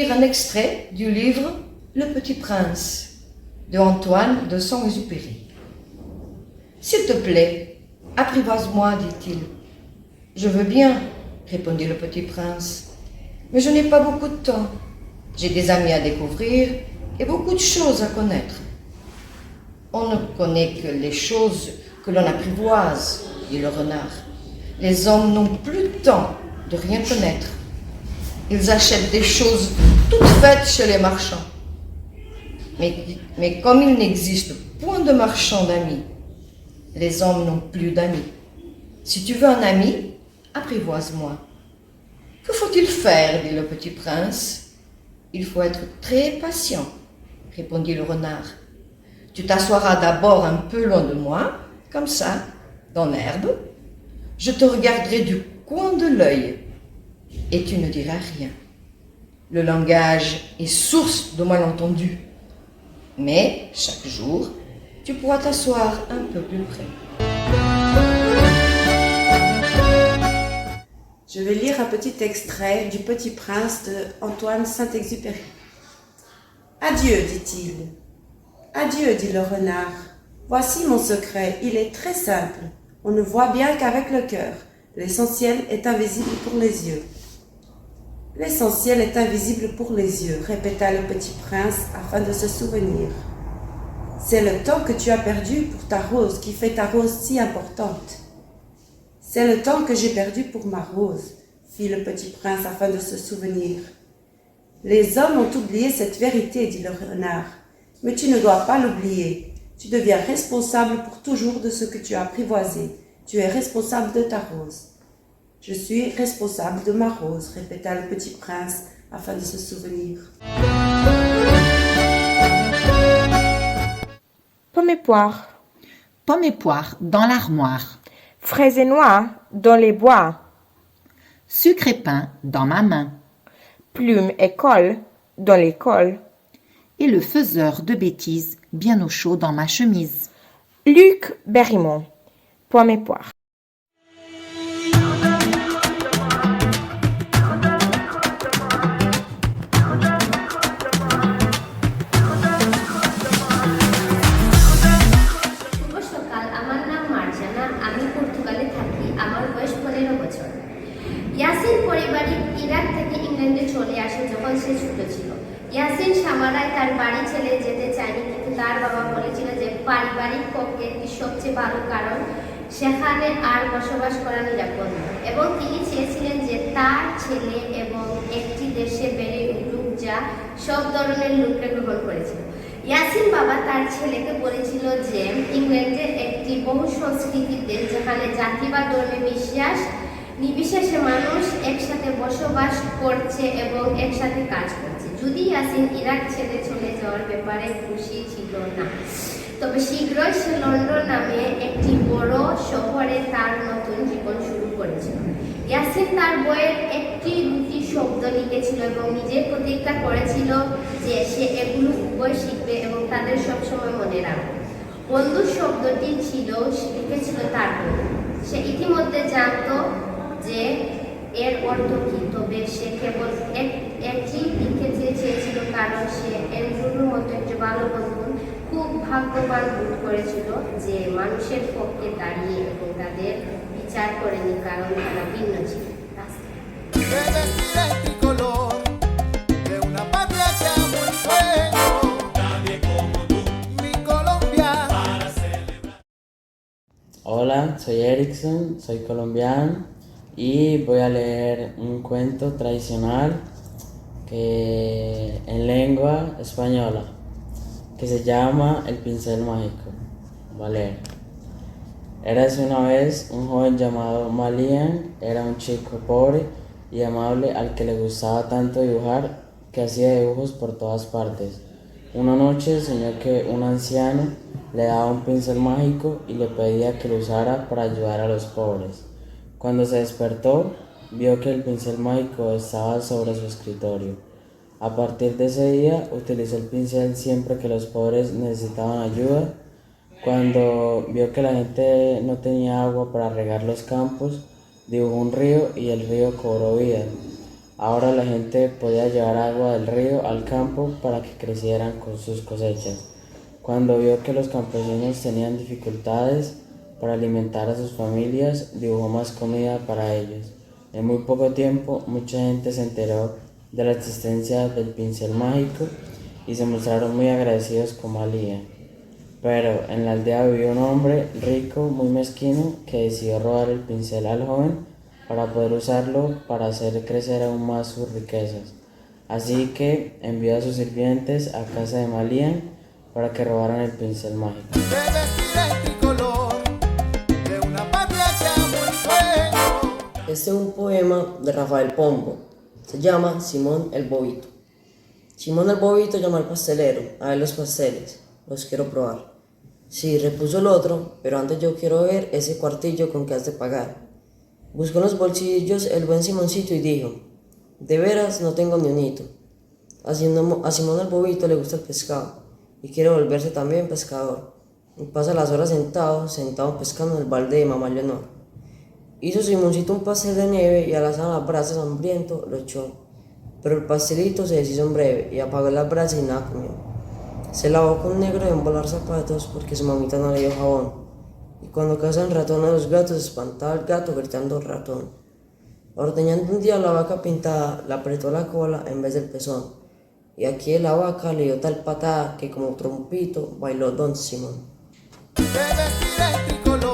lire un extrait du livre Le Petit Prince de Antoine de Saint-Exupéry. « S'il te plaît, apprivoise-moi, dit-il. »« Je veux bien, répondit le petit prince, mais je n'ai pas beaucoup de temps. J'ai des amis à découvrir et beaucoup de choses à connaître. »« On ne connaît que les choses que l'on apprivoise, dit le renard. Les hommes n'ont plus le temps de rien connaître. Ils achètent des choses toutes faites chez les marchands. Mais comme il n'existe point de marchands d'amis, les hommes n'ont plus d'amis. Si tu veux un ami, apprivoise-moi. »« Que faut-il faire, dit le petit prince. »« Il faut être très patient, répondit le renard. Tu t'assoiras d'abord un peu loin de moi, comme ça, dans l'herbe. Je te regarderai du coin de l'œil et tu ne diras rien. Le langage est source de malentendus, mais chaque jour, tu pourras t'asseoir un peu plus près. Je vais lire un petit extrait du Petit Prince de Antoine Saint-Exupéry. « Adieu, dit-il. »« Adieu, dit le renard. Voici mon secret, il est très simple. On ne voit bien qu'avec le cœur. L'essentiel est invisible pour les yeux. »« L'essentiel est invisible pour les yeux, répéta le petit prince afin de se souvenir. C'est le temps que tu as perdu pour ta rose qui fait ta rose si importante. C'est le temps que j'ai perdu pour ma rose, fit le petit prince afin de se souvenir. Les hommes ont oublié cette vérité, dit le renard, mais tu ne dois pas l'oublier. Tu deviens responsable pour toujours de ce que tu as apprivoisé. Tu es responsable de ta rose. Je suis responsable de ma rose, répéta le petit prince afin de se souvenir. Pommes et poires. Pommes et poires dans l'armoire. Fraises et noix dans les bois. Sucre et pain dans ma main. Plume et colle dans l'école. Et le faiseur de bêtises bien au chaud dans ma chemise. Luc Berrimont. Pommes et poires. Yasin পারিবারিক ইরাক থেকে ইংল্যান্ডে চলে আসে যখন সে ছোট ছিল। ইয়াসিন সামারায় তার বাড়ি ছেড়ে যেতে চায়নি, কিন্তু তার বাবা বলেছিল যে পারিবারিক পক্ষে এটি সবচেয়ে ভালো, কারণ সেখানে আর বসবাস করা নিরাপদ নয়, এবং তিনি চেয়েছিলেন যে তার ছেলে এবং একটি দেশে বেড়ে উঠুক যা সব ধরনের লোককে গ্রহণ করেছিল। ইয়াসিন বাবা তার ছেলেকে বলেছিল যে ইংল্যান্ডের একটি বহু সংস্কৃতির দেশ যেখানে জাতি বা ধর্মে বিশ্বাস নির্বিশেষে মানুষ একসাথে বসবাস করছে এবং একসাথে কাজ করছে। যদি ইয়াসিন ইরাক ছেড়ে চলে যাওয়ার ব্যাপারে খুশি ছিল না, তবে শীঘ্রই সে লন্ডন নামে একটি বড় শহরে তার নতুন জীবন শুরু করেছিল। ইয়াসিন তার বইয়ের একটি দুটি শব্দ লিখেছিল এবং নিজে প্রতিজ্ঞা করেছিল যে সে এগুলো উভয় শিখবে এবং তাদের সবসময় মনে রাখবে। বন্ধু শব্দটি লিখেছিল তার বই। সে ইতিমধ্যে জানতো যে এর অর্থ কি, তবে সে কেবল একটি লিখতে চেয়েছিল কারণ সে এন্ড্রুর মতো একটি ভালো বন্ধু খুব ভাগ্যবান বোধ করেছিল যে মানুষের পক্ষে দাঁড়িয়ে এবং তাদের বিচার করেনি কারণ তারা ভিন্ন ছিল। Hola, soy Erickson, soy colombiano y voy a leer un cuento tradicional que en lengua española que se llama El pincel mágico. Voy a leer. Érase una vez un joven llamado Malian, era un chico pobre y amable al que le gustaba tanto dibujar que hacía dibujos por todas partes. Una noche soñó que un anciano le daba un pincel mágico y le pedía que lo usara para ayudar a los pobres. Cuando se despertó, vio que el pincel mágico estaba sobre su escritorio. A partir de ese día, utilizó el pincel siempre que los pobres necesitaban ayuda. Cuando vio que la gente no tenía agua para regar los campos, dibujó un río y el río cobró vida. Ahora la gente podía llevar agua del río al campo para que crecieran con sus cosechas. Cuando vio que los campesinos tenían dificultades para alimentar a sus familias, dibujó más comida para ellos. En muy poco tiempo, mucha gente se enteró de la existencia del pincel mágico y se mostraron muy agradecidos con Malia. Pero en la aldea vivía un hombre rico, muy mezquino, que decidió robar el pincel al joven para poder usarlo para hacer crecer aún más sus riquezas. Así que envió a sus sirvientes a casa de Malian para que robaran el pincel mágico. Este es un poema de Rafael Pombo. Se llama Simón el Bobito. Simón el Bobito llama al pastelero. A ver los pasteles. Los quiero probar. Sí, repuso el otro, pero antes yo quiero ver ese cuartillo con que has de pagar. Buscó en los bolsillos el buen Simoncito y dijo: de veras no tengo ni un hito. A Simón el Bobito le gusta el pescado y quiere volverse también pescador. Y pasa las horas sentado pescando en el balde de mamá Leonor. Hizo Simoncito un pastel de nieve y al asar las brasas hambriento lo echó. Pero el pastelito se deshizo en breve y apagó las brasas y nada comió. Se lavó con negro de embolar zapatos porque su mamita no le dio jabón. Y cuando cazan ratón a los gatos, espantaba al gato gritando ratón. Ordeñando un día la vaca pintada, le apretó la cola en vez del pezón. Y aquí de la vaca le dio tal patada que como trompito bailó don Simón. De vestir en tricolor.